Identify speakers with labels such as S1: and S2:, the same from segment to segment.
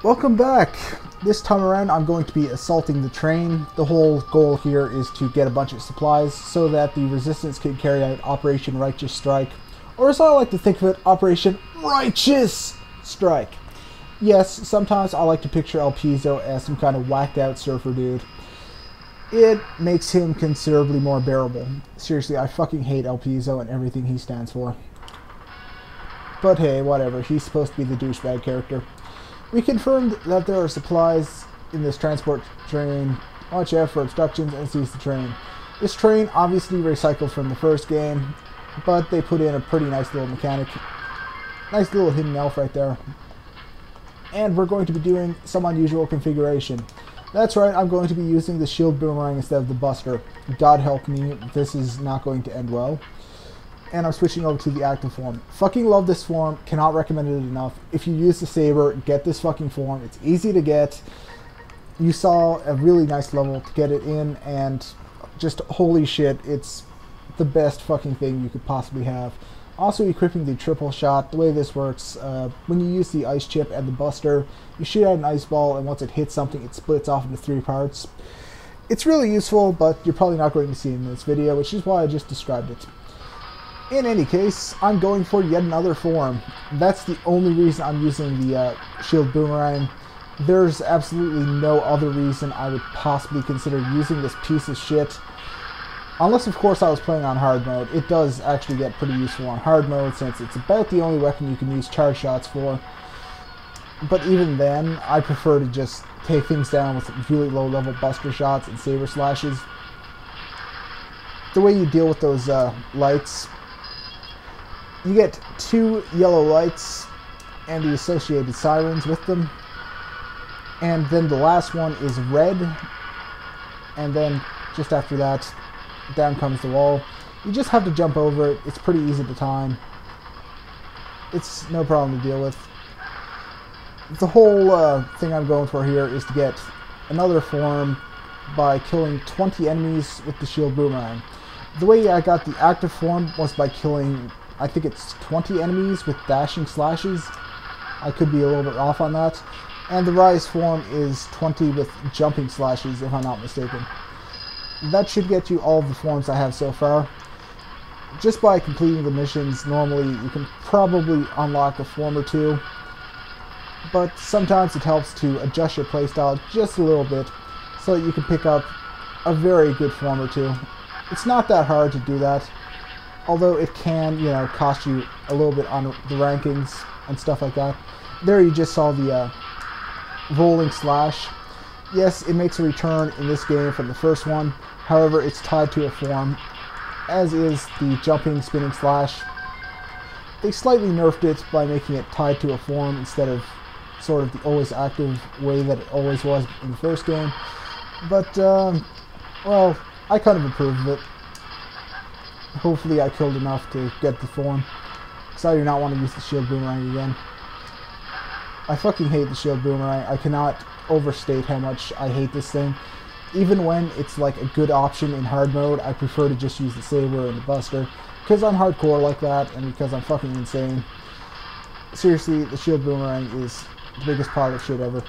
S1: Welcome back! This time around I'm going to be assaulting the train. The whole goal here is to get a bunch of supplies so that the resistance can carry out Operation Righteous Strike. Or as I like to think of it, Operation Righteous Strike. Yes, sometimes I like to picture El Pizzo as some kind of whacked out surfer dude. It makes him considerably more bearable. Seriously, I fucking hate El Pizzo and everything he stands for. But hey, whatever, he's supposed to be the douchebag character. We confirmed that there are supplies in this transport train. Watch out for obstructions and seize the train. This train obviously recycled from the first game, but they put in a pretty nice little mechanic. Nice little hidden elf right there. And we're going to be doing some unusual configuration. That's right, I'm going to be using the shield boomerang instead of the buster. God help me, this is not going to end well. And I'm switching over to the active form. Fucking love this form, cannot recommend it enough. If you use the saber, get this fucking form. It's easy to get. You saw a really nice level to get it in, and just holy shit, it's the best fucking thing you could possibly have. Also equipping the triple shot. The way this works, when you use the ice chip and the buster, you shoot out an ice ball, and once it hits something, it splits off into 3 parts. It's really useful, but you're probably not going to see it in this video, which is why I just described it. In any case, I'm going for yet another form. That's the only reason I'm using the shield boomerang. There's absolutely no other reason I would possibly consider using this piece of shit. Unless, of course, I was playing on hard mode. It does actually get pretty useful on hard mode, since it's about the only weapon you can use charge shots for. But even then, I prefer to just take things down with really low level buster shots and saber slashes. The way you deal with those lights, you get 2 yellow lights and the associated sirens with them. And then the last one is red. And then just after that, down comes the wall. You just have to jump over it. It's pretty easy to time. It's no problem to deal with. The whole thing I'm going for here is to get another form by killing 20 enemies with the shield boomerang. The way I got the active form was by killing, I think it's 20 enemies with dashing slashes. I could be a little bit off on that. And the rise form is 20 with jumping slashes, if I'm not mistaken. That should get you all of the forms I have so far. Just by completing the missions, normally you can probably unlock a form or 2. But sometimes it helps to adjust your playstyle just a little bit so that you can pick up a very good form or 2. It's not that hard to do that. Although it can, you know, cost you a little bit on the rankings and stuff like that. There you just saw the rolling slash. Yes, it makes a return in this game from the first one. However, it's tied to a form, as is the jumping spinning slash. They slightly nerfed it by making it tied to a form instead of sort of the always active way that it always was in the first game. But, well, I kind of approve of it. Hopefully I killed enough to get the form, because I do not want to use the shield boomerang again. I fucking hate the shield boomerang. I cannot overstate how much I hate this thing. Even when it's like a good option in hard mode, I prefer to just use the saber and the buster, because I'm hardcore like that, and because I'm fucking insane. Seriously, the shield boomerang is the biggest pile of shit ever.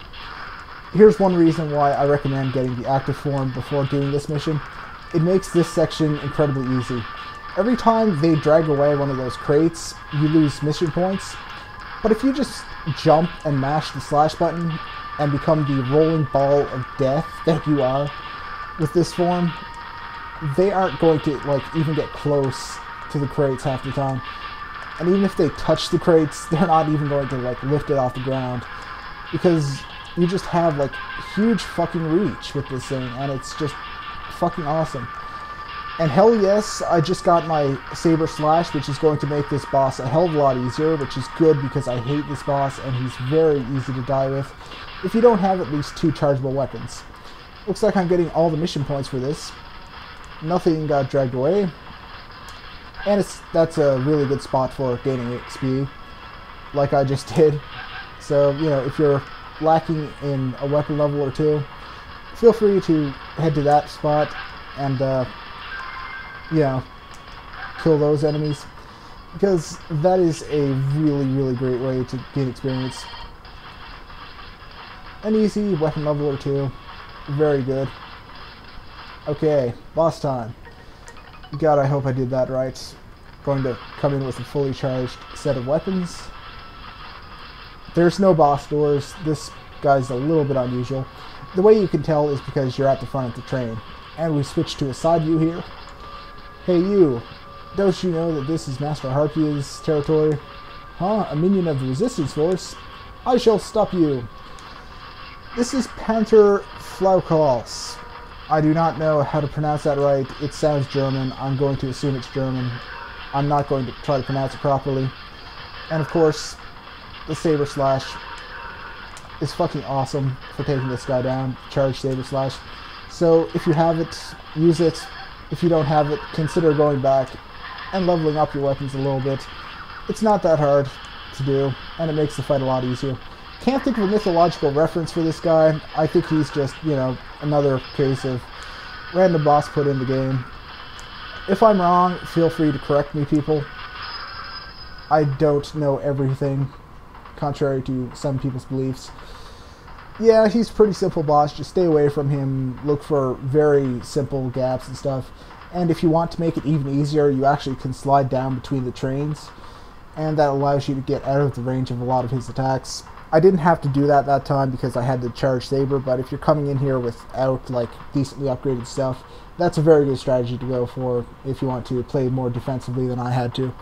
S1: Here's one reason why I recommend getting the active form before doing this mission. It makes this section incredibly easy. Every time they drag away one of those crates, you lose mission points. But if you just jump and mash the slash button and become the rolling ball of death that you are with this form, they aren't going to like even get close to the crates half the time. And even if they touch the crates, they're not even going to like lift it off the ground, because you just have like huge fucking reach with this thing, and it's just fucking awesome. And hell yes, I just got my saber slash, which is going to make this boss a hell of a lot easier, which is good because I hate this boss and he's very easy to die with if you don't have at least 2 chargeable weapons. Looks like I'm getting all the mission points for this. Nothing got dragged away. And that's a really good spot for gaining XP, like I just did. So, you know, if you're lacking in a weapon level or 2, feel free to head to that spot and, you know, kill those enemies, because that is a really, really great way to gain experience. An easy weapon level or two. Very good. Okay, boss time. God, I hope I did that right. Going to come in with a fully charged set of weapons. There's no boss doors. This guy's a little bit unusual. The way you can tell is because you're at the front of the train. And we switch to a side view here. Hey you, don't you know that this is Master Harpia's territory? Huh? A minion of the Resistance Force? I shall stop you. This is Panther Flaukals. I do not know how to pronounce that right. It sounds German. I'm going to assume it's German. I'm not going to try to pronounce it properly. And of course, the Saber Slash is fucking awesome for taking this guy down. Charge Saber Slash. So if you have it, use it. If you don't have it, consider going back and leveling up your weapons a little bit. It's not that hard to do, and it makes the fight a lot easier. Can't think of a mythological reference for this guy. I think he's just, you know, another case of random boss put in the game. If I'm wrong, feel free to correct me, people. I don't know everything, contrary to some people's beliefs. Yeah, he's a pretty simple boss. Just stay away from him. Look for very simple gaps and stuff. And if you want to make it even easier, you actually can slide down between the trains. And that allows you to get out of the range of a lot of his attacks. I didn't have to do that time because I had the charge saber, but if you're coming in here without like decently upgraded stuff, that's a very good strategy to go for if you want to play more defensively than I had to.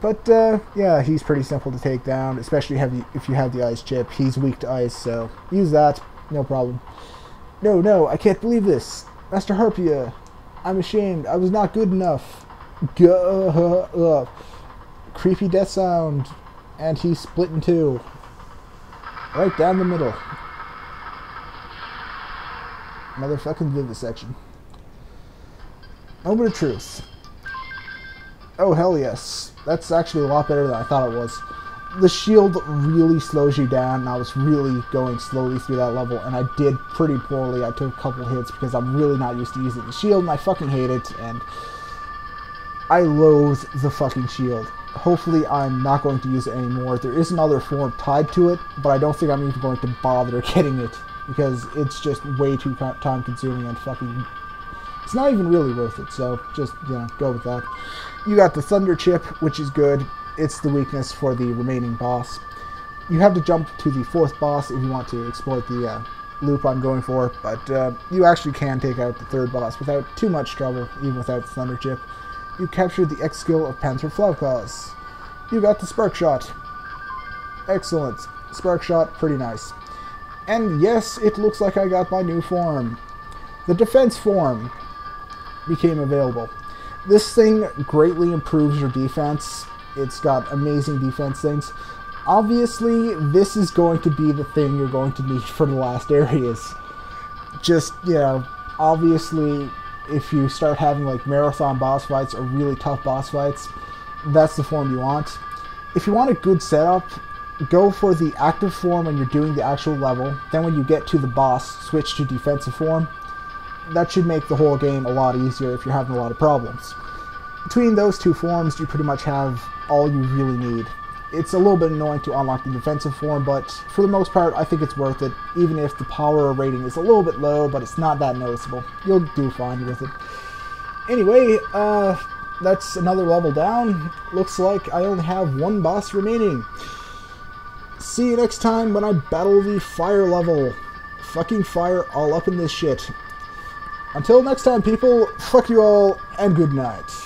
S1: But yeah, he's pretty simple to take down, especially if you have the ice chip. He's weak to ice, so use that, no problem. No, I can't believe this. Master Harpia, I'm ashamed. I was not good enough. Creepy death sound. And he's split in two. Right down the middle. Motherfucking vivisection. Moment of truth. Oh, hell yes. That's actually a lot better than I thought it was. The shield really slows you down, and I was really going slowly through that level, and I did pretty poorly. I took a couple hits because I'm really not used to using the shield, and I fucking hate it, and I loathe the fucking shield. Hopefully I'm not going to use it anymore. There is another form tied to it, but I don't think I'm even going to bother getting it, because it's just way too time consuming and fucking... It's not even really worth it, so just, you know, go with that. You got the Thunder Chip, which is good. It's the weakness for the remaining boss. You have to jump to the fourth boss if you want to exploit the loop I'm going for, but you actually can take out the third boss without too much trouble, even without the Thunder Chip. You captured the X skill of Panther Flaukals. You got the Spark Shot. Excellent. Spark Shot, pretty nice. And yes, it looks like I got my new form. The Defense form became available. This thing greatly improves your defense. It's got amazing defense things. Obviously, this is going to be the thing you're going to need for the last areas. Just, you know, obviously, if you start having like marathon boss fights or really tough boss fights, that's the form you want. If you want a good setup, go for the active form when you're doing the actual level. Then when you get to the boss, switch to defensive form. That should make the whole game a lot easier if you're having a lot of problems. Between those two forms, you pretty much have all you really need. It's a little bit annoying to unlock the defensive form, but for the most part, I think it's worth it, even if the power rating is a little bit low, but it's not that noticeable. You'll do fine with it. Anyway, that's another level down. Looks like I only have one boss remaining. See you next time when I battle the fire level. Fucking fire all up in this shit. Until next time, people, fuck you all, and good night.